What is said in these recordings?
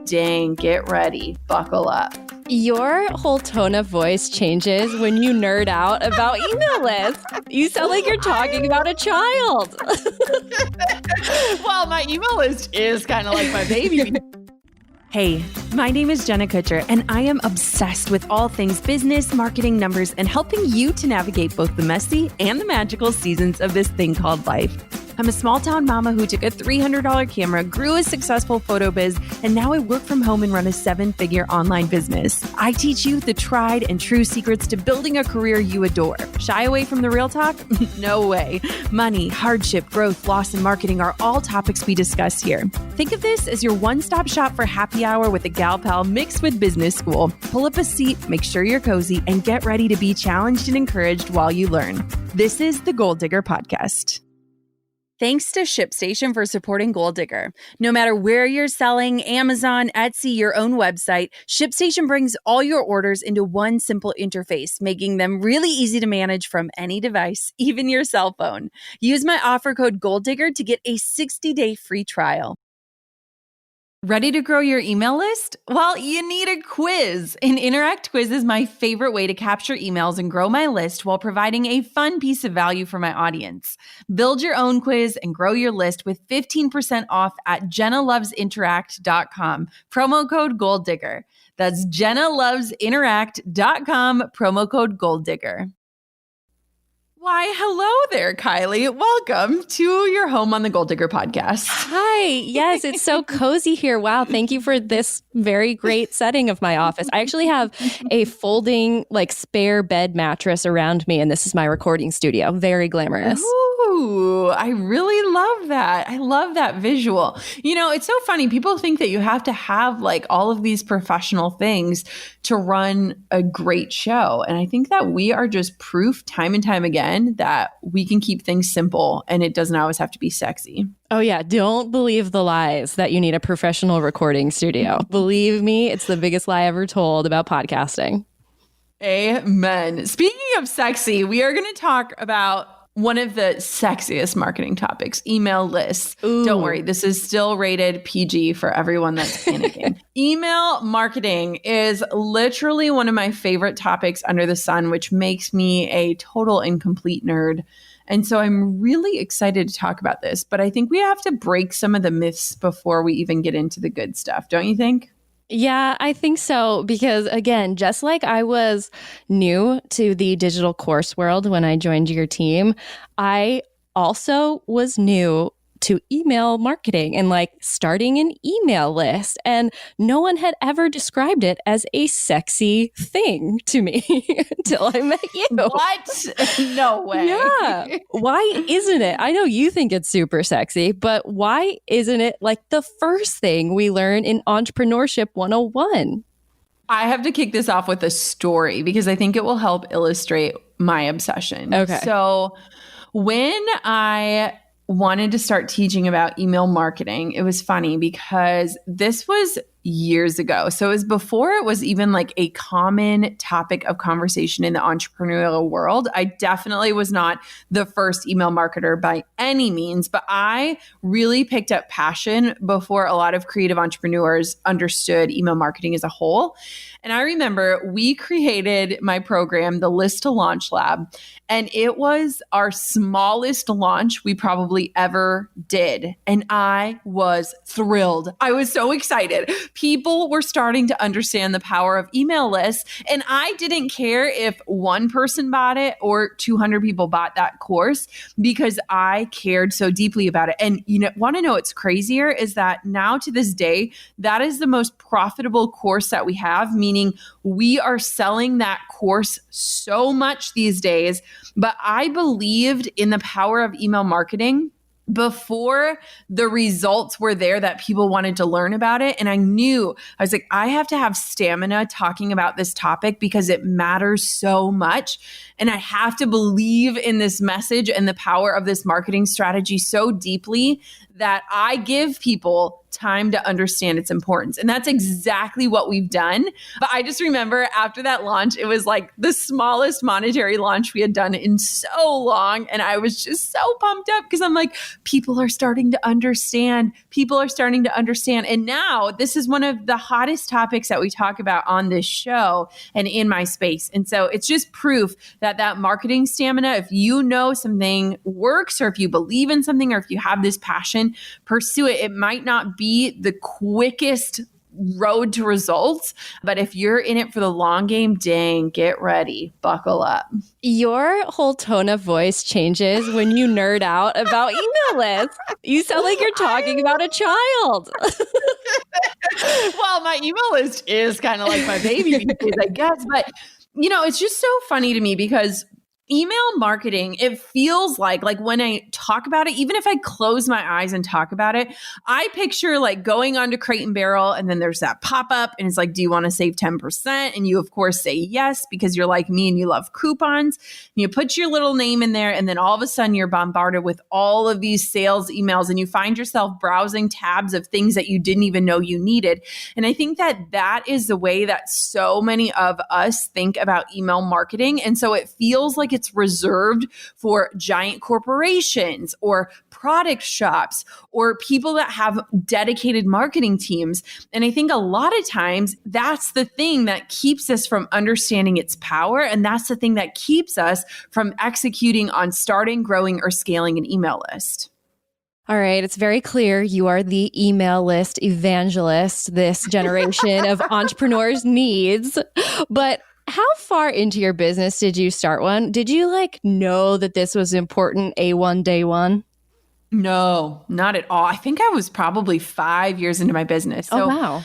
dang, get ready, buckle up. Your whole tone of voice changes when you nerd out about email lists. You sound like you're talking about a child. Well, my email list is kind of like my baby. Hey, my name is Jenna Kutcher, and I am obsessed with all things business, marketing, numbers, and helping you to navigate both the messy and the magical seasons of this thing called life. I'm a small town mama who took a $300 camera, grew a successful photo biz, and now I work from home and run a 7-figure online business. I teach you the tried and true secrets to building a career you adore. Shy away from the real talk? No way. Money, hardship, growth, loss, and marketing are all topics we discuss here. Think of this as your one-stop shop for happy hour with a gal pal mixed with business school. Pull up a seat, make sure you're cozy, and get ready to be challenged and encouraged while you learn. This is the Goal Digger Podcast. Thanks to ShipStation for supporting Goal Digger. No matter where you're selling, Amazon, Etsy, your own website, ShipStation brings all your orders into one simple interface, making them really easy to manage from any device, even your cell phone. Use my offer code GOALDIGGER to get a 60-day free trial. Ready to grow your email list? Well, you need a quiz. An Interact quiz is my favorite way to capture emails and grow my list while providing a fun piece of value for my audience. Build your own quiz and grow your list with 15% off at JennaLovesInteract.com. Promo code GOALDIGGER. That's JennaLovesInteract.com. Promo code GOALDIGGER. Why, hello there, Kylie. Welcome to your home on the Goal Digger Podcast. Hi. Yes, it's so cozy here. Wow. Thank you for this very great setting of my office. I actually have a folding, spare bed mattress around me, and this is my recording studio. Very glamorous. Ooh, I really love that. I love that visual. You know, it's so funny. People think that you have to have all of these professional things to run a great show. And I think that we are just proof time and time again that we can keep things simple and it doesn't always have to be sexy. Oh, yeah. Don't believe the lies that you need a professional recording studio. Believe me, it's the biggest lie ever told about podcasting. Amen. Speaking of sexy, we are going to talk about one of the sexiest marketing topics, email lists. Ooh. Don't worry, this is still rated PG for everyone that's panicking. Email marketing is literally one of my favorite topics under the sun, which makes me a total incomplete nerd. And so I'm really excited to talk about this, but I think we have to break some of the myths before we even get into the good stuff, don't you think? Yeah, I think so. Because again, just like I was new to the digital course world when I joined your team, I also was new to email marketing and starting an email list. And no one had ever described it as a sexy thing to me until I met you. What? No way. Yeah. Why isn't it? I know you think it's super sexy, but why isn't it the first thing we learn in Entrepreneurship 101? I have to kick this off with a story because I think it will help illustrate my obsession. Okay. So when I wanted to start teaching about email marketing, it was funny because this was years ago. So it was before it was even a common topic of conversation in the entrepreneurial world. I definitely was not the first email marketer by any means, but I really picked up passion before a lot of creative entrepreneurs understood email marketing as a whole. And I remember we created my program, the List to Launch Lab, and it was our smallest launch we probably ever did. And I was thrilled. I was so excited. People were starting to understand the power of email lists. And I didn't care if one person bought it or 200 people bought that course because I cared so deeply about it. And want to know what's crazier is that now to this day, that is the most profitable course that we have, meaning we are selling that course so much these days. But I believed in the power of email marketing before the results were there that people wanted to learn about it. And I was like, I have to have stamina talking about this topic because it matters so much. And I have to believe in this message and the power of this marketing strategy so deeply that I give people time to understand its importance. And that's exactly what we've done. But I just remember after that launch, it was like the smallest monetary launch we had done in so long. And I was just so pumped up because I'm like, people are starting to understand. People are starting to understand. And now this is one of the hottest topics that we talk about on this show and in my space. And so it's just proof that that marketing stamina, if you know something works, or if you believe in something, or if you have this passion, pursue it. It might not be the quickest road to results, but if you're in it for the long game, dang, get ready, buckle up. Your whole tone of voice changes when you nerd out about email lists. You sound like you're talking about a child. Well, my email list is kind of like my baby these days, I guess. But, you know, it's just so funny to me because email marketing, it feels like when I talk about it, even if I close my eyes and talk about it, I picture like going onto Crate and Barrel and then there's that pop-up and it's like, do you want to save 10%? And you of course say yes, because you're like me and you love coupons. And you put your little name in there and then all of a sudden you're bombarded with all of these sales emails and you find yourself browsing tabs of things that you didn't even know you needed. And I think that that is the way that so many of us think about email marketing. And so it feels like it's reserved for giant corporations or product shops or people that have dedicated marketing teams. And I think a lot of times that's the thing that keeps us from understanding its power. And that's the thing that keeps us from executing on starting, growing, or scaling an email list. All right. It's very clear you are the email list evangelist this generation of entrepreneurs needs. But how far into your business did you start one? Did you know that this was important A1 day one? No, not at all. I think I was probably 5 years into my business. So, oh, wow.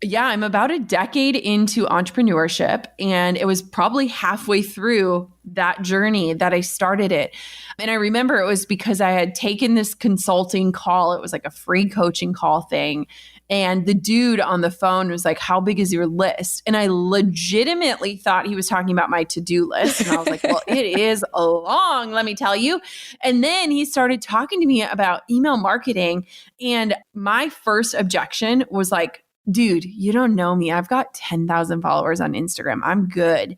Yeah, I'm about a decade into entrepreneurship, and it was probably halfway through that journey that I started it. And I remember it was because I had taken this consulting call. It was like a free coaching call thing. And the dude on the phone was like, how big is your list? And I legitimately thought he was talking about my to-do list. And I was like, well, it is long, let me tell you. And then he started talking to me about email marketing. And my first objection was like, dude, you don't know me. I've got 10,000 followers on Instagram. I'm good.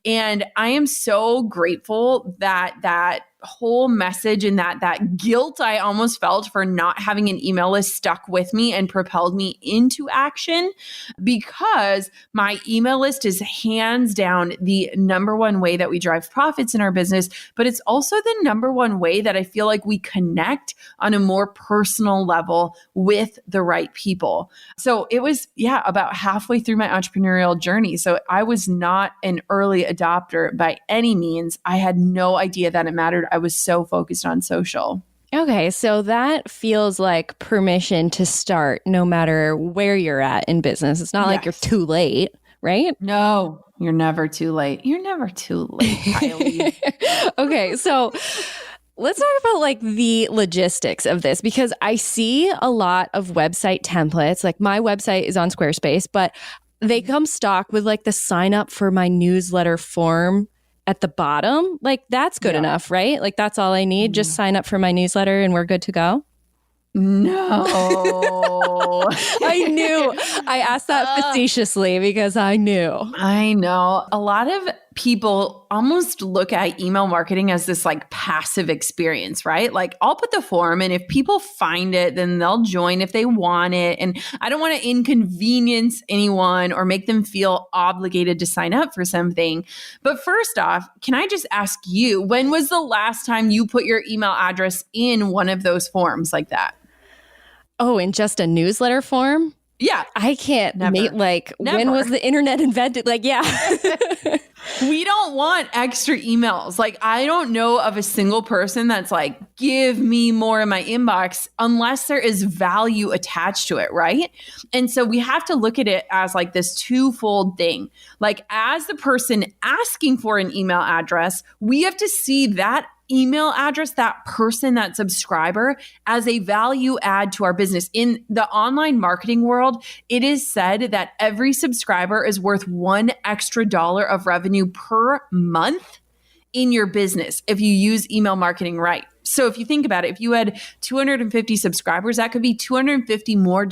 And I am so grateful that that whole message and that guilt I almost felt for not having an email list stuck with me and propelled me into action, because my email list is hands down the number one way that we drive profits in our business, but it's also the number one way that I feel like we connect on a more personal level with the right people. So it was, about halfway through my entrepreneurial journey. So I was not an early adopter by any means. I had no idea that it mattered. I was so focused on social. Okay, so that feels like permission to start no matter where you're at in business. It's not like you're too late, right? No, you're never too late. You're never too late, Kylie. Okay, so let's talk about the logistics of this, because I see a lot of website templates. Like my website is on Squarespace, but they come stock with the sign up for my newsletter form at the bottom. That's good enough, right? That's all I need. Just sign up for my newsletter and we're good to go. No. I knew. I asked that facetiously because I knew. I know. A lot of people almost look at email marketing as this passive experience, right? I'll put the form and if people find it, then they'll join if they want it. And I don't want to inconvenience anyone or make them feel obligated to sign up for something. But first off, can I just ask you, when was the last time you put your email address in one of those forms like that? Oh, in just a newsletter form? Yeah. I can't Never. When was the internet invented? We don't want extra emails. I don't know of a single person that's give me more in my inbox unless there is value attached to it, right? And so we have to look at it as this twofold thing. As the person asking for an email address, we have to see that email address, that person, that subscriber, as a value add to our business. In the online marketing world, it is said that every subscriber is worth $1 extra of revenue per month in your business if you use email marketing right. So if you think about it, if you had 250 subscribers, that could be $250 more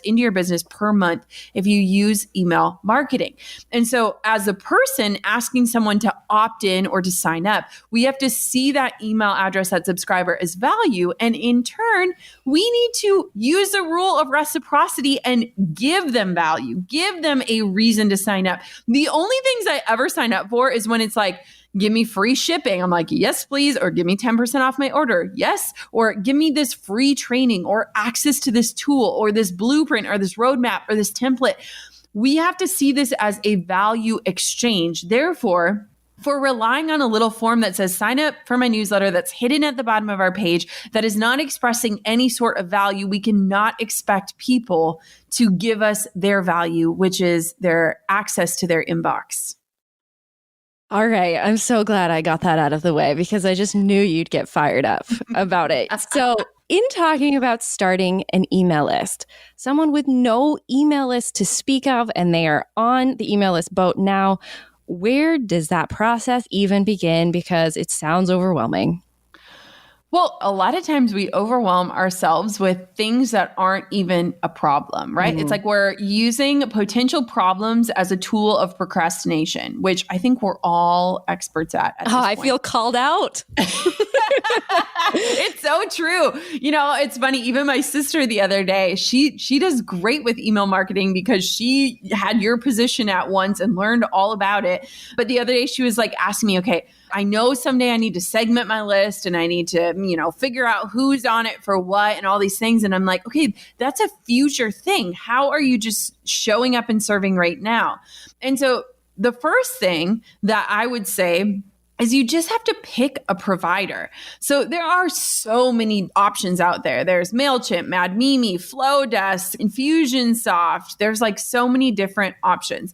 into your business per month if you use email marketing. And so as a person asking someone to opt in or to sign up, we have to see that email address, that subscriber as value. And in turn, we need to use the rule of reciprocity and give them value, give them a reason to sign up. The only things I ever sign up for is when it's like, give me free shipping. I'm like, yes, please. Or give me 10% off my order. Yes. Or give me this free training or access to this tool or this blueprint or this roadmap or this template. We have to see this as a value exchange. Therefore, for relying on a little form that says sign up for my newsletter that's hidden at the bottom of our page, that is not expressing any sort of value, we cannot expect people to give us their value, which is their access to their inbox. All right. I'm so glad I got that out of the way because I just knew you'd get fired up about it. So in talking about starting an email list, someone with no email list to speak of, and they are on the email list boat now, where does that process even begin? Because it sounds overwhelming. Well, a lot of times we overwhelm ourselves with things that aren't even a problem, right? It's like we're using potential problems as a tool of procrastination, which I think we're all experts at this I point. feel called out. It's so true. You know, it's funny. Even my sister the other day, she does great with email marketing because she had your position at once and learned all about it. But the other day she was like asking me, okay, I know someday I need to segment my list and I need to, figure out who's on it for what and all these things. And I'm like, okay, that's a future thing. How are you just showing up and serving right now? And so the first thing that I would say is you just have to pick a provider. So there are so many options out there. There's MailChimp, MadMimi, Flowdesk, Infusionsoft. There's like so many different options.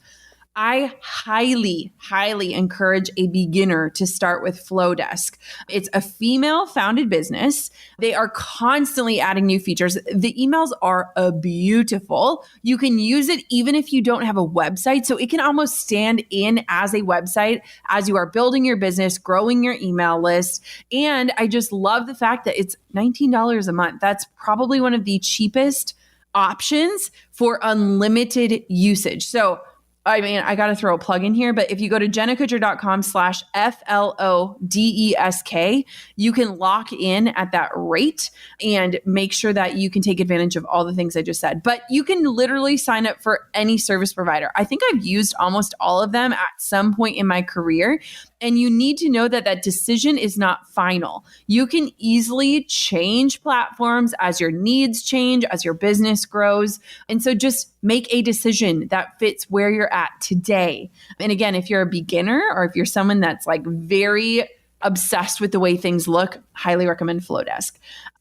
I highly, highly encourage a beginner to start with Flowdesk. It's a female-founded business. They are constantly adding new features. The emails are beautiful. You can use it even if you don't have a website. So it can almost stand in as a website as you are building your business, growing your email list. And I just love the fact that it's $19 a month. That's probably one of the cheapest options for unlimited usage. So I mean, I got to throw a plug in here, but if you go to jennakutcher.com/FLODESK, you can lock in at that rate and make sure that you can take advantage of all the things I just said. But you can literally sign up for any service provider. I think I've used almost all of them at some point in my career. And you need to know that that decision is not final. You can easily change platforms as your needs change, as your business grows. And so just make a decision that fits where you're at today. And again, if you're a beginner or if you're someone that's like very obsessed with the way things look, highly recommend Flowdesk.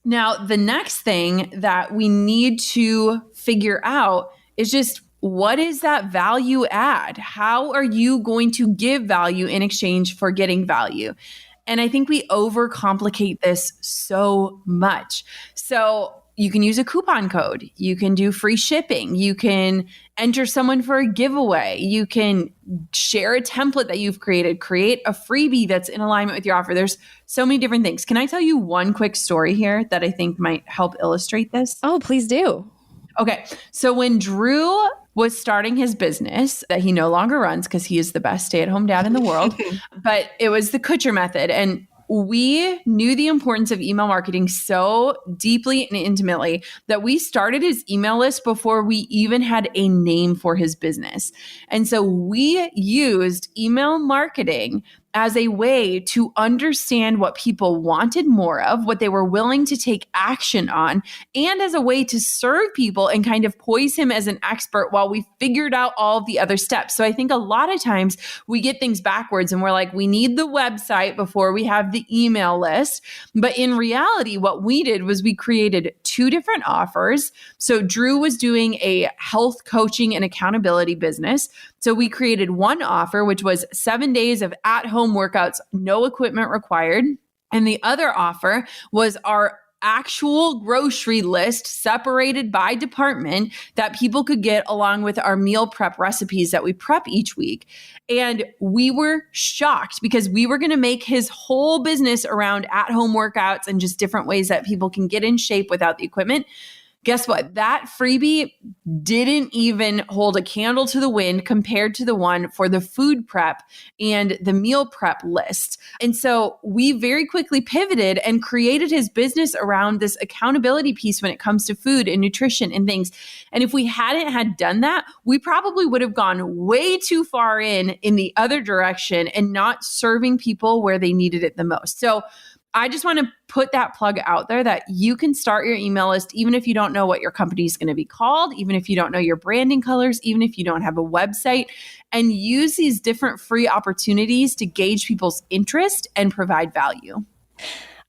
Now, the next thing that we need to figure out is just, what is that value add? How are you going to give value in exchange for getting value? And I think we overcomplicate this so much. So you can use a coupon code. You can do free shipping. You can enter someone for a giveaway. You can share a template that you've created, create a freebie that's in alignment with your offer. There's so many different things. Can I tell you one quick story here that I think might help illustrate this? Oh, please do. Okay. So when Drew was starting his business that he no longer runs because he is the best stay-at-home dad in the world, but it was the Kutcher method. And we knew the importance of email marketing so deeply and intimately that we started his email list before we even had a name for his business. And so we used email marketing as a way to understand what people wanted more of, what they were willing to take action on, and as a way to serve people and kind of poise him as an expert while we figured out all of the other steps. So I think a lot of times we get things backwards and we're like, we need the website before we have the email list. But in reality, what we did was we created two different offers. So Drew was doing a health coaching and accountability business. So we created one offer, which was 7 days of at-home workouts, no equipment required. And the other offer was our actual grocery list separated by department that people could get along with our meal prep recipes that we prep each week. And we were shocked because we were going to make his whole business around at-home workouts and just different ways that people can get in shape without the equipment. Guess what? That freebie didn't even hold a candle to the wind compared to the one for the food prep and the meal prep list. And so we very quickly pivoted and created his business around this accountability piece when it comes to food and nutrition and things. And if we hadn't had done that, we probably would have gone way too far in the other direction and not serving people where they needed it the most. So I just want to put that plug out there that you can start your email list even if you don't know what your company is going to be called, even if you don't know your branding colors, even if you don't have a website, and use these different free opportunities to gauge people's interest and provide value.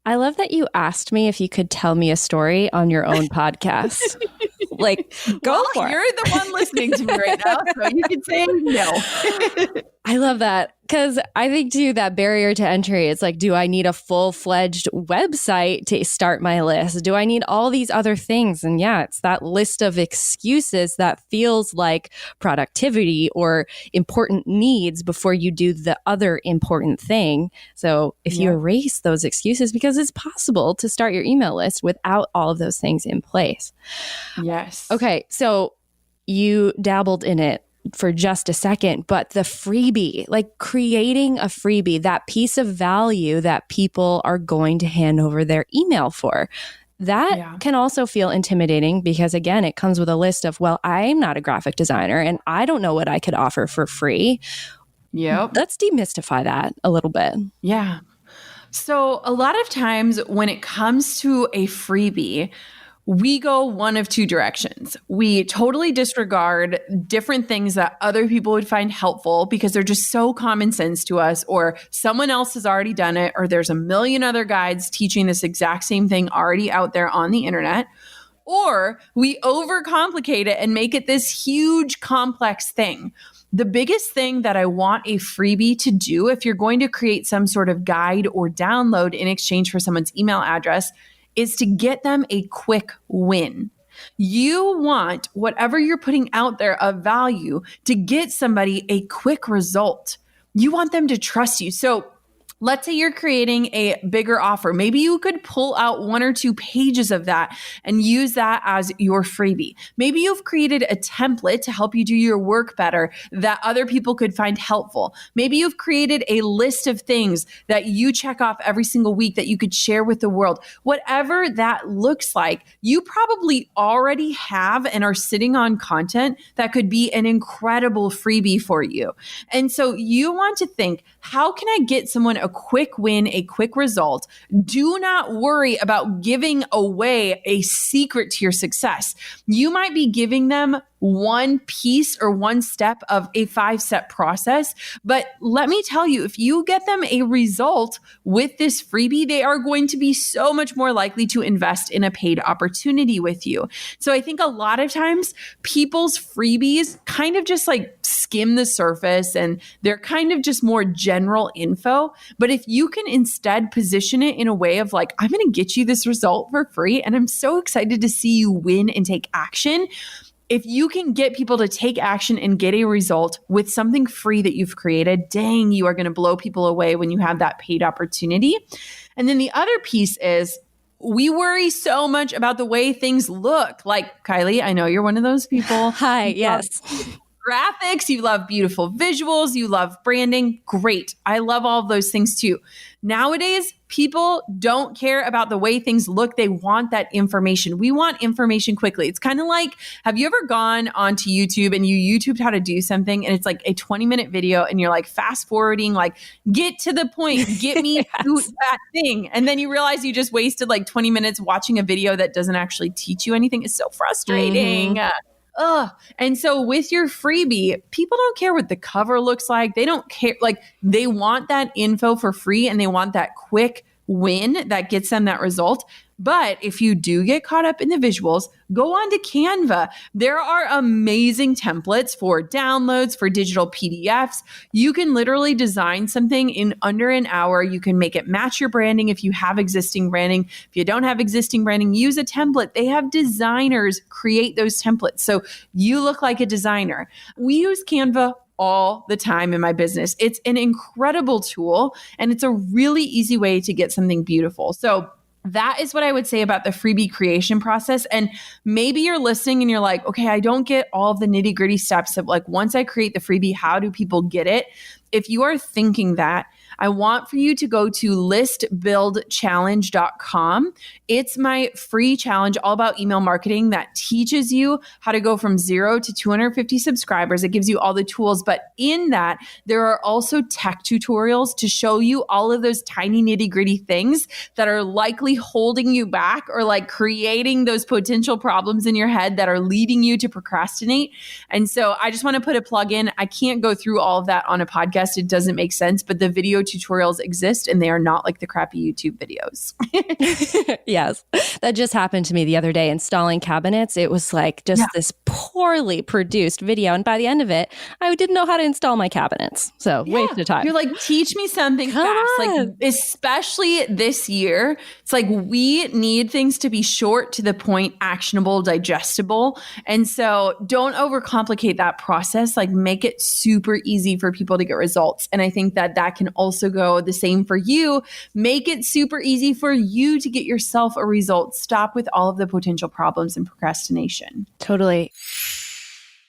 I love that you asked me if you could tell me a story on your own podcast. Like, go for it. You're the one listening to me right now, so you can say no. I love that because I think too that barrier to entry is like, do I need a full-fledged website to start my list? Do I need all these other things? And yeah, it's that list of excuses that feels like productivity or important needs before you do the other important thing. So if you erase those excuses, because it's possible to start your email list without all of those things in place. Yes. Okay, so you dabbled in it for just a second, but the freebie, like creating a freebie, that piece of value that people are going to hand over their email for, that can also feel intimidating because, again, it comes with a list of, well, I'm not a graphic designer and I don't know what I could offer for free. Yep. Let's demystify that a little bit. Yeah. So a lot of times when it comes to a freebie, we go one of two directions. We totally disregard different things that other people would find helpful because they're just so common sense to us, or someone else has already done it, or there's a million other guides teaching this exact same thing already out there on the internet. Or we overcomplicate it and make it this huge, complex thing. The biggest thing that I want a freebie to do, if you're going to create some sort of guide or download in exchange for someone's email address, is to get them a quick win. You want whatever you're putting out there of value to get somebody a quick result. You want them to trust you. So let's say you're creating a bigger offer. Maybe you could pull out 1 or 2 pages of that and use that as your freebie. Maybe you've created a template to help you do your work better that other people could find helpful. Maybe you've created a list of things that you check off every single week that you could share with the world. Whatever that looks like, you probably already have and are sitting on content that could be an incredible freebie for you. And so you want to think, how can I get someone a quick win, a quick result? Do not worry about giving away a secret to your success. You might be giving them one piece or one step of a 5-step process. But let me tell you, if you get them a result with this freebie, they are going to be so much more likely to invest in a paid opportunity with you. So I think a lot of times people's freebies kind of just like skim the surface and they're kind of just more general info. But if you can instead position it in a way of like, I'm going to get you this result for free and I'm so excited to see you win and take action. If you can get people to take action and get a result with something free that you've created, dang, you are going to blow people away when you have that paid opportunity. And then the other piece is we worry so much about the way things look. Like, Kylie, I know you're one of those people. Hi, yes. Graphics, you love beautiful visuals, you love branding. Great. I love all of those things too. Nowadays, people don't care about the way things look. They want that information. We want information quickly. It's kind of like, have you ever gone onto YouTube and you YouTubed how to do something and it's like a 20-minute video and you're like fast forwarding, like get to the point, get me to that thing. And then you realize you just wasted like 20 minutes watching a video that doesn't actually teach you anything. It's so frustrating. And so with your freebie, people don't care what the cover looks like. They don't care. Like they want that info for free and they want that quick win that gets them that result. But if you do get caught up in the visuals, go on to Canva. There are amazing templates for downloads, for digital PDFs. You can literally design something in under an hour. You can make it match your branding if you have existing branding. If you don't have existing branding, use a template. They have designers create those templates so you look like a designer. We use Canva all the time in my business. It's an incredible tool and it's a really easy way to get something beautiful. So that is what I would say about the freebie creation process. And maybe you're listening and you're like, okay, I don't get all of the nitty gritty steps of like, once I create the freebie, how do people get it? If you are thinking that, I want for you to go to listbuildchallenge.com. It's my free challenge all about email marketing that teaches you how to go from 0 to 250 subscribers. It gives you all the tools, but in that, there are also tech tutorials to show you all of those tiny nitty gritty things that are likely holding you back or like creating those potential problems in your head that are leading you to procrastinate. And so I just want to put a plug in. I can't go through all of that on a podcast. It doesn't make sense, but the video tutorials exist and they are not like the crappy YouTube videos. Yes. That just happened to me the other day installing cabinets. It was like just this poorly produced video. And by the end of it, I didn't know how to install my cabinets. So waste of time. You're like, teach me something fast. Like, especially this year, it's like we need things to be short, to the point, actionable, digestible. And so don't overcomplicate that process. Like make it super easy for people to get results. And I think that that can also go the same for you. Make it super easy for you to get yourself a result. Stop with all of the potential problems and procrastination. Totally.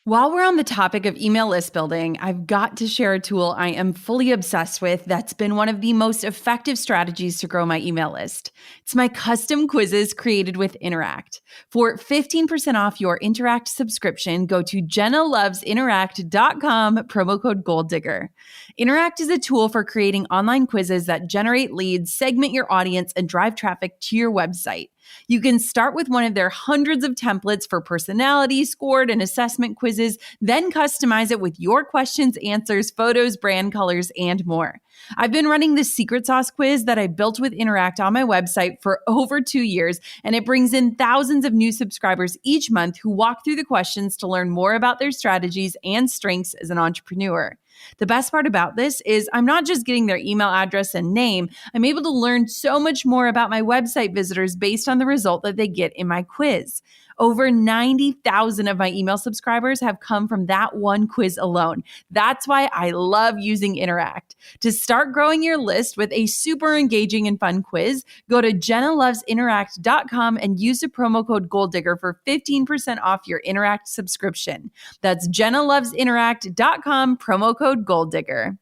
While we're on the topic of email list building, I've got to share a tool I am fully obsessed with that's been one of the most effective strategies to grow my email list. It's my custom quizzes created with Interact. For 15% off your Interact subscription, go to JennaLovesInteract.com, promo code GoalDigger. Interact is a tool for creating online quizzes that generate leads, segment your audience, and drive traffic to your website. You can start with one of their hundreds of templates for personality, scored, and assessment quizzes, then customize it with your questions, answers, photos, brand colors, and more. I've been running the secret sauce quiz that I built with Interact on my website for over 2 years, and it brings in thousands of new subscribers each month who walk through the questions to learn more about their strategies and strengths as an entrepreneur. The best part about this is I'm not just getting their email address and name. I'm able to learn so much more about my website visitors based on the result that they get in my quiz. Over 90,000 of my email subscribers have come from that one quiz alone. That's why I love using Interact. To start growing your list with a super engaging and fun quiz, go to JennaLovesInteract.com and use the promo code GoalDigger for 15% off your Interact subscription. That's JennaLovesInteract.com, promo code GoalDigger.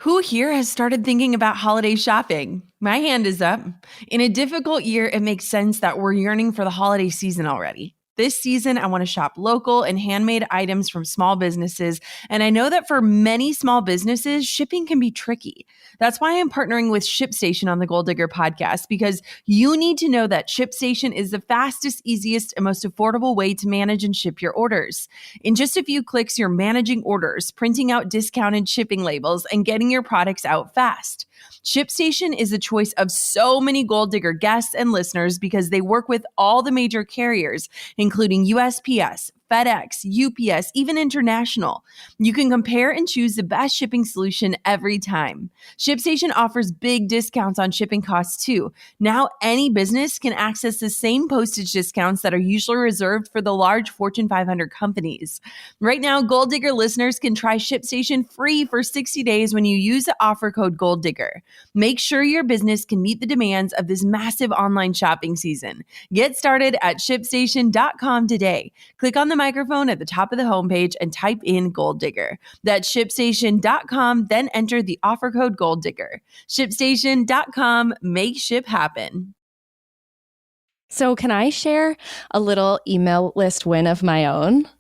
Who here has started thinking about holiday shopping? My hand is up. In a difficult year, it makes sense that we're yearning for the holiday season already. This season, I want to shop local and handmade items from small businesses. And I know that for many small businesses, shipping can be tricky. That's why I'm partnering with ShipStation on the Goal Digger podcast, because you need to know that ShipStation is the fastest, easiest, and most affordable way to manage and ship your orders. In just a few clicks, you're managing orders, printing out discounted shipping labels, and getting your products out fast. ShipStation is a choice of so many Goal Digger guests and listeners because they work with all the major carriers, including USPS, FedEx, UPS, even international. You can compare and choose the best shipping solution every time. ShipStation offers big discounts on shipping costs too. Now any business can access the same postage discounts that are usually reserved for the large Fortune 500 companies. Right now, Goal Digger listeners can try ShipStation free for 60 days when you use the offer code GoalDigger. Make sure your business can meet the demands of this massive online shopping season. Get started at ShipStation.com today. Click on the microphone at the top of the homepage and type in Goal Digger. That's ShipStation.com, then enter the offer code Goal Digger. ShipStation.com, make ship happen. So can I share a little email list win of my own?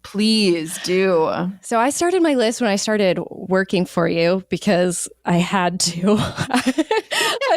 Please do. So I started my list when I started working for you because I had to.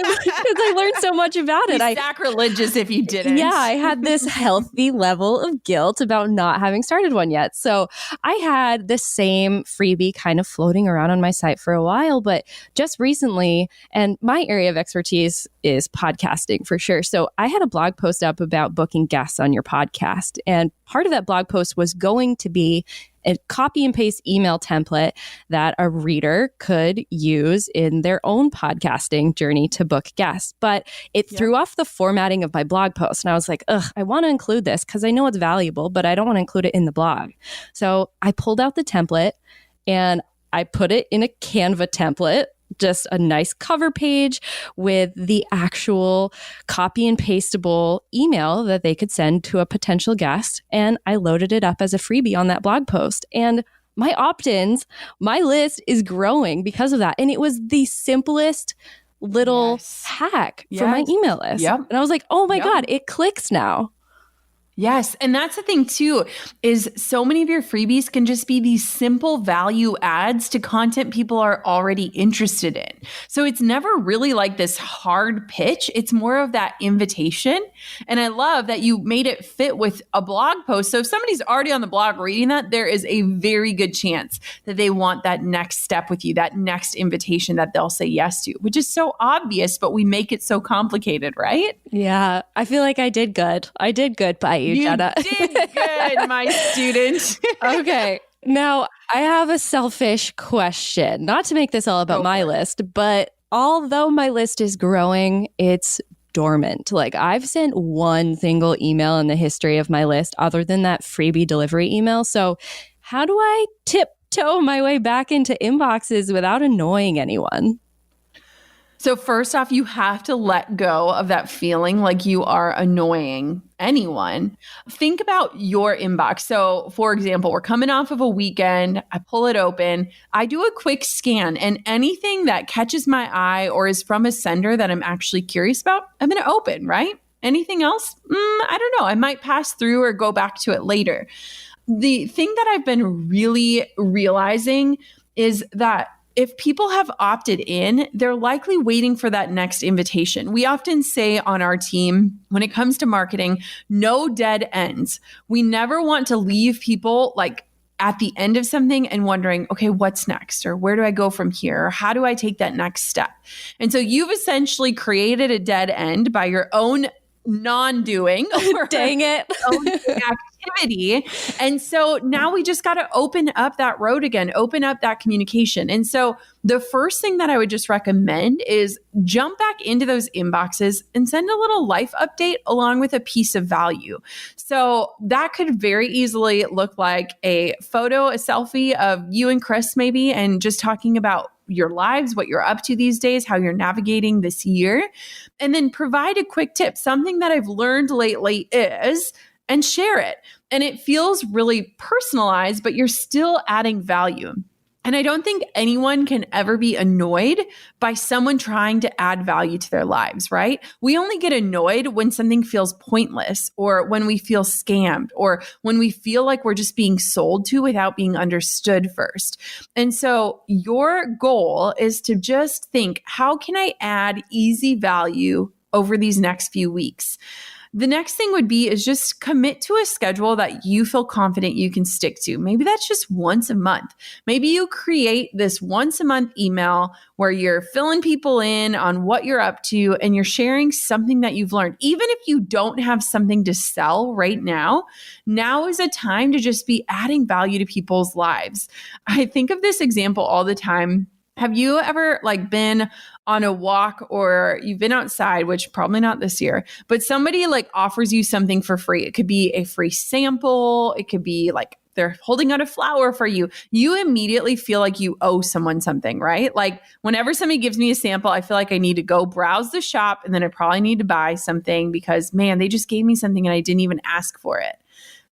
Because I learned so much about it. Be sacrilegious if you didn't. Yeah, I had this healthy level of guilt about not having started one yet. So I had the same freebie kind of floating around on my site for a while, but just recently, and my area of expertise is podcasting for sure. So I had a blog post up about booking guests on your podcast. And part of that blog post was going to be a copy and paste email template that a reader could use in their own podcasting journey to book guests. But it threw off the formatting of my blog post. And I was like, I want to include this because I know it's valuable, but I don't want to include it in the blog. So I pulled out the template and I put it in a Canva template, just a nice cover page with the actual copy and pasteable email that they could send to a potential guest. And I loaded it up as a freebie on that blog post. And my opt-ins, my list is growing because of that. And it was the simplest little hack for my email list. Yep. And I was like, oh my God, it clicks now. Yes. And that's the thing too, is so many of your freebies can just be these simple value adds to content people are already interested in. So it's never really like this hard pitch. It's more of that invitation. And I love that you made it fit with a blog post. So if somebody's already on the blog reading that, there is a very good chance that they want that next step with you, that next invitation that they'll say yes to, which is so obvious, but we make it so complicated, right? Yeah. I feel like I did good. I did good by you, Jenna. Did good, my student. Okay. Now, I have a selfish question, not to make this all about my list, but although my list is growing, it's dormant. Like I've sent one single email in the history of my list other than that freebie delivery email. So how do I tiptoe my way back into inboxes without annoying anyone? So first off, you have to let go of that feeling like you are annoying anyone. Think about your inbox. So for example, we're coming off of a weekend. I pull it open. I do a quick scan and anything that catches my eye or is from a sender that I'm actually curious about, I'm going to open, right? Anything else? I don't know. I might pass through or go back to it later. The thing that I've been really realizing is that if people have opted in, they're likely waiting for that next invitation. We often say on our team, when it comes to marketing, no dead ends. We never want to leave people like at the end of something and wondering, okay, what's next? Or where do I go from here? Or how do I take that next step? And so you've essentially created a dead end by your own non-doing. Dang it. Activity. And so now we just got to open up that road again, open up that communication. And so the first thing that I would just recommend is jump back into those inboxes and send a little life update along with a piece of value. So that could very easily look like a photo, a selfie of you and Chris maybe, and just talking about your lives, what you're up to these days, how you're navigating this year, and then provide a quick tip. Something that I've learned lately is, and share it. And it feels really personalized, but you're still adding value. And I don't think anyone can ever be annoyed by someone trying to add value to their lives, right? We only get annoyed when something feels pointless or when we feel scammed or when we feel like we're just being sold to without being understood first. And so your goal is to just think, how can I add easy value over these next few weeks? The next thing would be is just commit to a schedule that you feel confident you can stick to. Maybe that's just once a month. Maybe you create this once a month email where you're filling people in on what you're up to and you're sharing something that you've learned. Even if you don't have something to sell right now, now is a time to just be adding value to people's lives. I think of this example all the time. Have you ever been on a walk or you've been outside, which probably not this year, but somebody offers you something for free? It could be a free sample. It could be they're holding out a flower for you. You immediately feel like you owe someone something, right? Whenever somebody gives me a sample, I feel like I need to go browse the shop and then I probably need to buy something because man, they just gave me something and I didn't even ask for it.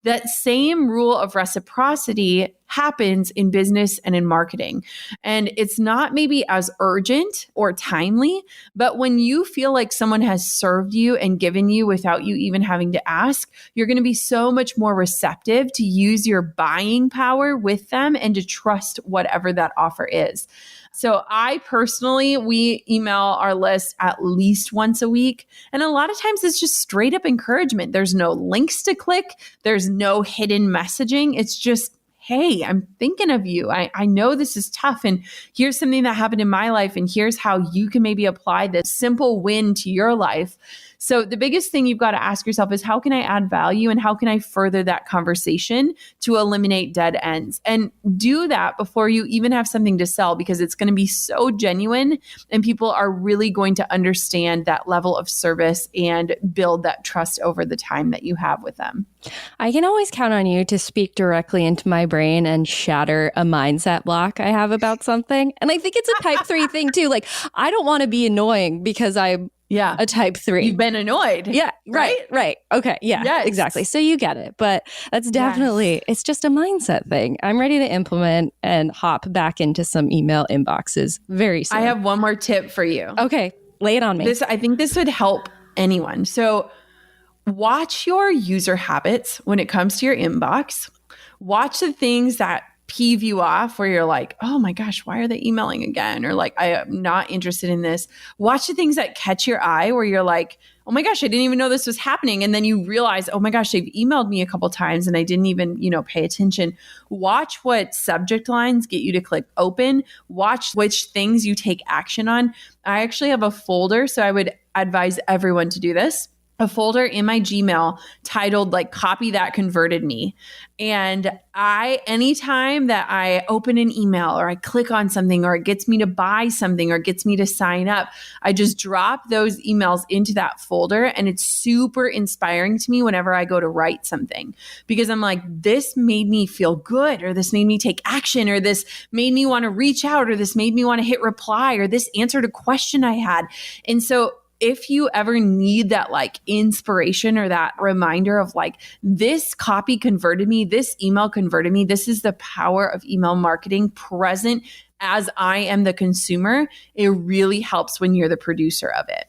That same rule of reciprocity happens in business and in marketing. And it's not maybe as urgent or timely, but when you feel like someone has served you and given you without you even having to ask, you're going to be so much more receptive to use your buying power with them and to trust whatever that offer is. So I personally, we email our list at least once a week. And a lot of times it's just straight up encouragement. There's no links to click. There's no hidden messaging. It's just, hey, I'm thinking of you. I know this is tough. And here's something that happened in my life. And here's how you can maybe apply this simple win to your life. So the biggest thing you've got to ask yourself is, how can I add value and how can I further that conversation to eliminate dead ends? And do that before you even have something to sell, because it's going to be so genuine and people are really going to understand that level of service and build that trust over the time that you have with them. I can always count on you to speak directly into my brain and shatter a mindset block I have about something. And I think it's a type 3 thing too. Like, I don't want to be annoying because I'm a type 3. You've been annoyed. Yeah. Right. Okay. Yeah, yes. Exactly. So you get it. But that's definitely, it's just a mindset thing. I'm ready to implement and hop back into some email inboxes very soon. I have one more tip for you. Okay. Lay it on me. I think this would help anyone. So watch your user habits when it comes to your inbox. Watch the things that peeve you off where you're like, oh my gosh, why are they emailing again? Or like, I am not interested in this. Watch the things that catch your eye where you're like, oh my gosh, I didn't even know this was happening. And then you realize, oh my gosh, they've emailed me a couple times and I didn't even, pay attention. Watch what subject lines get you to click open. Watch which things you take action on. I actually have a folder, so I would advise everyone to do this. A folder in my Gmail titled like Copy That Converted Me. And anytime that I open an email or I click on something or it gets me to buy something or gets me to sign up, I just drop those emails into that folder. And it's super inspiring to me whenever I go to write something, because I'm like, this made me feel good, or this made me take action, or this made me want to reach out, or this made me want to hit reply, or this answered a question I had. And so if you ever need that like inspiration or that reminder of like, this copy converted me, this email converted me, this is the power of email marketing present as I am the consumer, it really helps when you're the producer of it.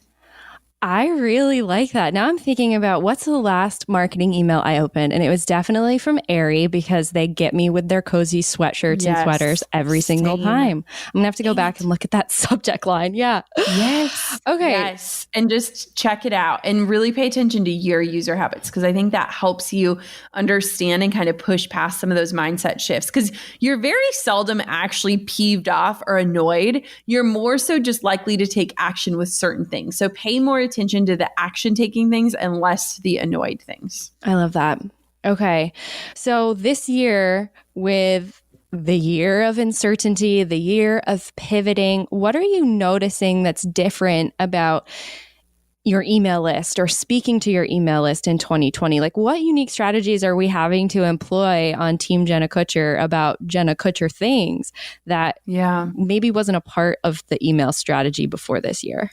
I really like that. Now I'm thinking about what's the last marketing email I opened, and it was definitely from Aerie, because they get me with their cozy sweatshirts and sweaters every single time. I'm going to have to go back and look at that subject line. Yeah. Yes. Okay. Yes. And just check it out and really pay attention to your user habits, because I think that helps you understand and kind of push past some of those mindset shifts, because you're very seldom actually peeved off or annoyed. You're more so just likely to take action with certain things. So pay more attention to the action taking things and less to the annoyed things. I love that. Okay. So this year, with the year of uncertainty, the year of pivoting, what are you noticing that's different about your email list or speaking to your email list in 2020? Like, what unique strategies are we having to employ on Team Jenna Kutcher about Jenna Kutcher things that maybe wasn't a part of the email strategy before this year?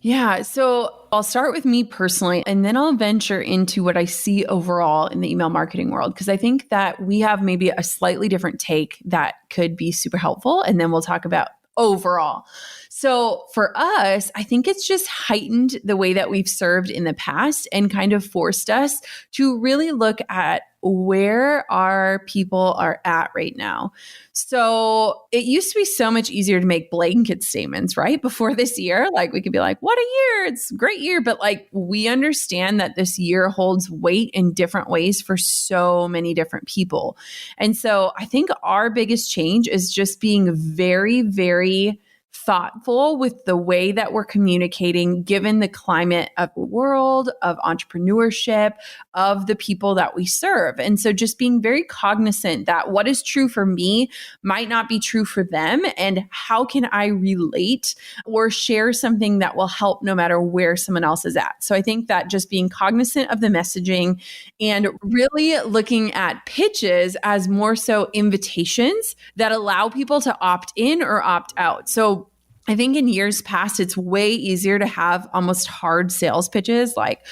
Yeah. So I'll start with me personally, and then I'll venture into what I see overall in the email marketing world, because I think that we have maybe a slightly different take that could be super helpful. And then we'll talk about overall. So for us, I think it's just heightened the way that we've served in the past and kind of forced us to really look at where our people are at right now. So it used to be so much easier to make blanket statements, right? Before this year, like we could be like, what a year, it's a great year. But like, we understand that this year holds weight in different ways for so many different people. And so I think our biggest change is just being very, very thoughtful with the way that we're communicating, given the climate of the world, of entrepreneurship, of the people that we serve. And so just being very cognizant that what is true for me might not be true for them. And how can I relate or share something that will help no matter where someone else is at? So I think that just being cognizant of the messaging and really looking at pitches as more so invitations that allow people to opt in or opt out. So I think in years past, it's way easier to have almost hard sales pitches like,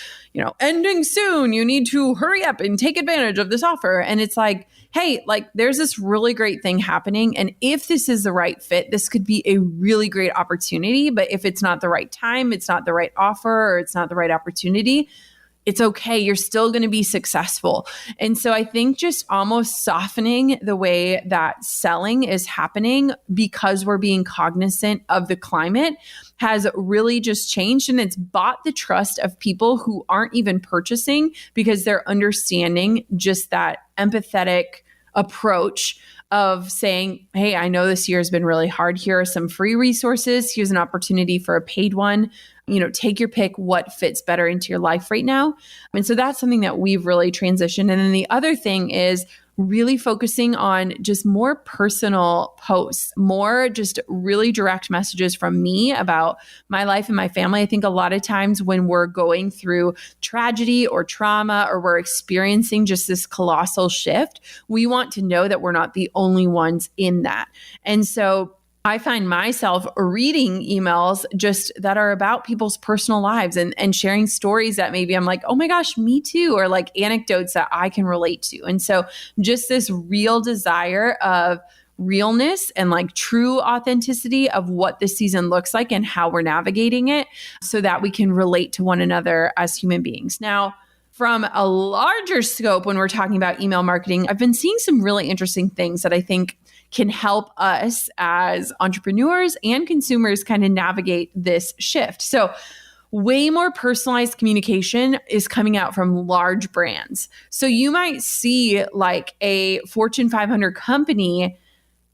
ending soon, you need to hurry up and take advantage of this offer. And it's like, hey, like there's this really great thing happening. And if this is the right fit, this could be a really great opportunity. But if it's not the right time, it's not the right offer, or it's not the right opportunity, it's okay. You're still going to be successful. And so I think just almost softening the way that selling is happening because we're being cognizant of the climate has really just changed. And it's bought the trust of people who aren't even purchasing because they're understanding just that empathetic approach of saying, hey, I know this year has been really hard. Here are some free resources. Here's an opportunity for a paid one. Take your pick, what fits better into your life right now. And so that's something that we've really transitioned. And then the other thing is really focusing on just more personal posts, more just really direct messages from me about my life and my family. I think a lot of times when we're going through tragedy or trauma, or we're experiencing just this colossal shift, we want to know that we're not the only ones in that. And so I find myself reading emails just that are about people's personal lives and sharing stories that maybe I'm like, oh my gosh, me too, or like anecdotes that I can relate to. And so just this real desire of realness and like true authenticity of what this season looks like and how we're navigating it so that we can relate to one another as human beings. Now, from a larger scope, when we're talking about email marketing, I've been seeing some really interesting things that I think can help us as entrepreneurs and consumers kind of navigate this shift. So way more personalized communication is coming out from large brands. So you might see like a Fortune 500 company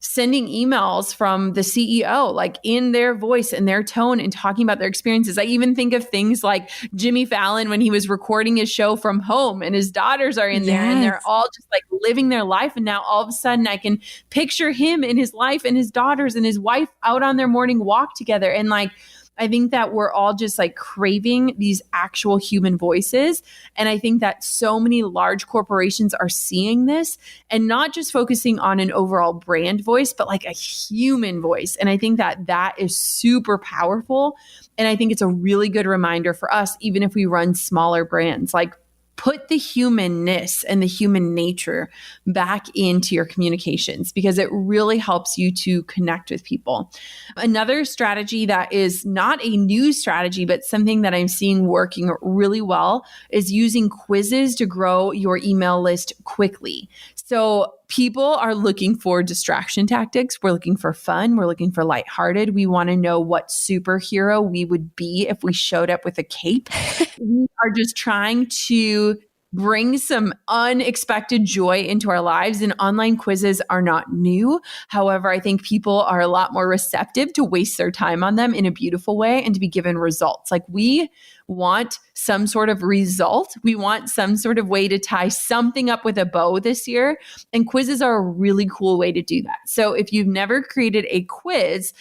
sending emails from the CEO, like in their voice and their tone and talking about their experiences. I even think of things like Jimmy Fallon when he was recording his show from home and his daughters are in there and they're all just like living their life. And now all of a sudden I can picture him in his life and his daughters and his wife out on their morning walk together. And like, I think that we're all just like craving these actual human voices. And I think that so many large corporations are seeing this and not just focusing on an overall brand voice, but like a human voice. And I think that that is super powerful. And I think it's a really good reminder for us, even if we run smaller brands, like put the humanness and the human nature back into your communications because it really helps you to connect with people. Another strategy that is not a new strategy, but something that I'm seeing working really well is using quizzes to grow your email list quickly. So people are looking for distraction tactics. We're looking for fun. We're looking for lighthearted. We want to know what superhero we would be if we showed up with a cape. We are just trying to bring some unexpected joy into our lives, and online quizzes are not new. However, I think people are a lot more receptive to waste their time on them in a beautiful way and to be given results. Like we want some sort of result. We want some sort of way to tie something up with a bow this year. And quizzes are a really cool way to do that. So if you've never created a quiz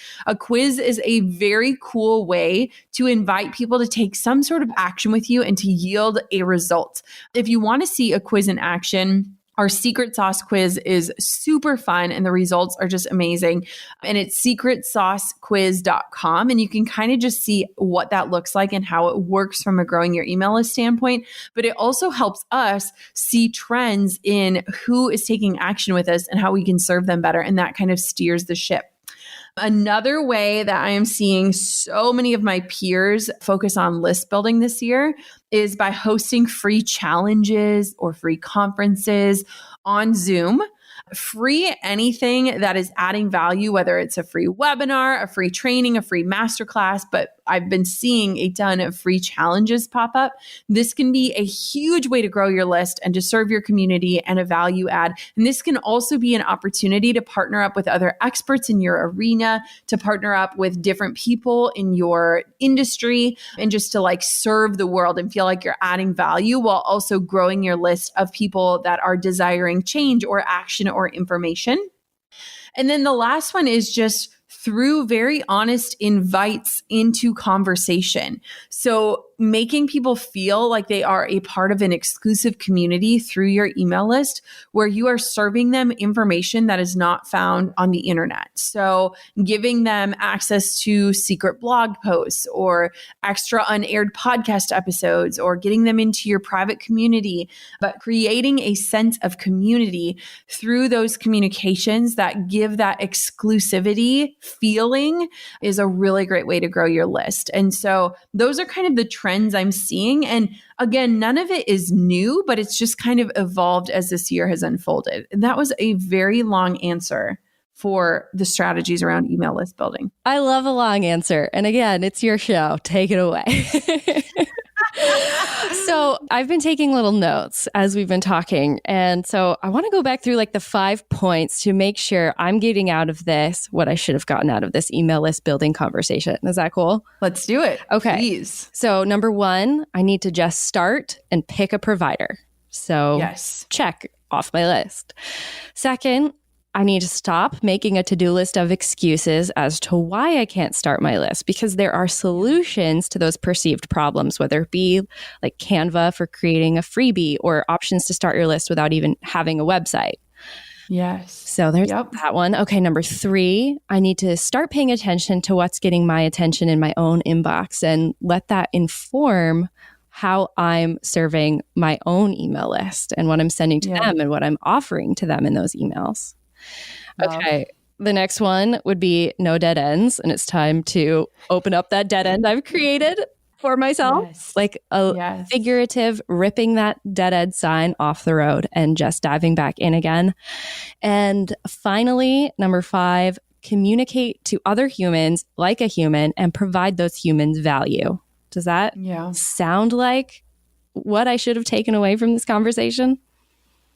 is a very cool way to invite people to take some sort of action with you and to yield a result. If you want to see a quiz in action, our secret sauce quiz is super fun and the results are just amazing. And it's secretsaucequiz.com. And you can kind of just see what that looks like and how it works from a growing your email list standpoint. But it also helps us see trends in who is taking action with us and how we can serve them better. And that kind of steers the ship. Another way that I am seeing so many of my peers focus on list building this year is by hosting free challenges or free conferences on Zoom. Free anything that is adding value, whether it's a free webinar, a free training, a free masterclass, but I've been seeing a ton of free challenges pop up. This can be a huge way to grow your list and to serve your community and a value add. And this can also be an opportunity to partner up with other experts in your arena, to partner up with different people in your industry, and just to like serve the world and feel like you're adding value while also growing your list of people that are desiring change or action or information. And then the last one is just through very honest invites into conversation. So making people feel like they are a part of an exclusive community through your email list where you are serving them information that is not found on the internet. So giving them access to secret blog posts or extra unaired podcast episodes or getting them into your private community, but creating a sense of community through those communications that give that exclusivity feeling is a really great way to grow your list. And so those are kind of the trends I'm seeing. And again, none of it is new, but it's just kind of evolved as this year has unfolded. And that was a very long answer for the strategies around email list building. I love a long answer. And again, it's your show. Take it away. So I've been taking little notes as we've been talking. And so I want to go back through like the 5 points to make sure I'm getting out of this what I should have gotten out of this email list building conversation. Is that cool? Let's do it. Okay. Please. So number 1, I need to just start and pick a provider. So yes, check off my list. Second, I need to stop making a to-do list of excuses as to why I can't start my list, because there are solutions to those perceived problems, whether it be like Canva for creating a freebie or options to start your list without even having a website. Yes. So there's that one. Okay, number 3, I need to start paying attention to what's getting my attention in my own inbox and let that inform how I'm serving my own email list and what I'm sending to them and what I'm offering to them in those emails. Okay. The next one would be no dead ends. And it's time to open up that dead end I've created for myself. Yes. Like a figurative ripping that dead end sign off the road and just diving back in again. And finally, number 5, communicate to other humans like a human and provide those humans value. Does that sound like what I should have taken away from this conversation?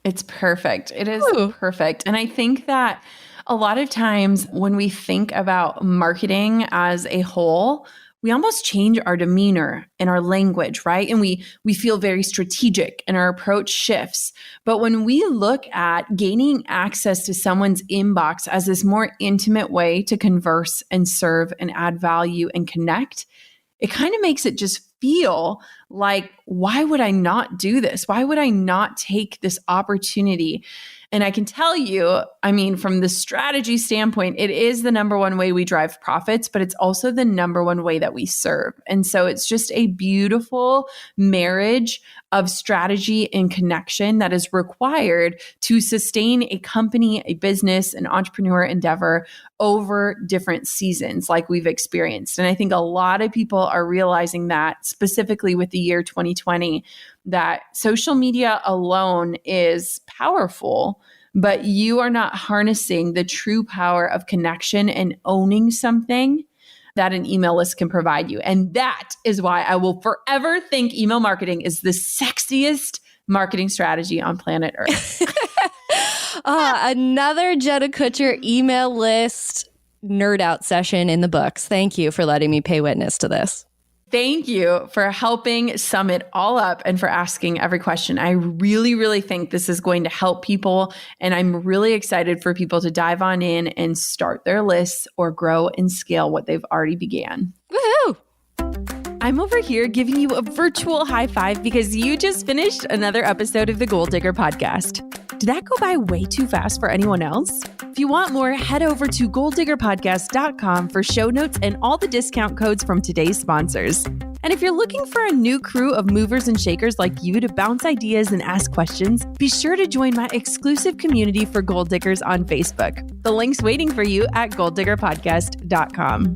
It's perfect. It is perfect. And I think that a lot of times when we think about marketing as a whole, we almost change our demeanor and our language, right? And we feel very strategic and our approach shifts. But when we look at gaining access to someone's inbox as this more intimate way to converse and serve and add value and connect, it kind of makes it just feel like, why would I not do this? Why would I not take this opportunity? And I can tell you, I mean, from the strategy standpoint, it is the number one way we drive profits, but it's also the number one way that we serve. And so it's just a beautiful marriage of strategy and connection that is required to sustain a company, a business, an entrepreneur endeavor over different seasons like we've experienced. And I think a lot of people are realizing that, specifically with the year 2020, that social media alone is powerful, but you are not harnessing the true power of connection and owning something that an email list can provide you. And that is why I will forever think email marketing is the sexiest marketing strategy on planet Earth. Another Jenna Kutcher email list nerd out session in the books. Thank you for letting me pay witness to this. Thank you for helping sum it all up and for asking every question. I really, really think this is going to help people. And I'm really excited for people to dive on in and start their lists or grow and scale what they've already began. Woohoo! I'm over here giving you a virtual high five because you just finished another episode of the Goal Digger podcast. Did that go by way too fast for anyone else? If you want more, head over to goaldiggerpodcast.com for show notes and all the discount codes from today's sponsors. And if you're looking for a new crew of movers and shakers like you to bounce ideas and ask questions, be sure to join my exclusive community for Goal Diggers on Facebook. The link's waiting for you at goaldiggerpodcast.com.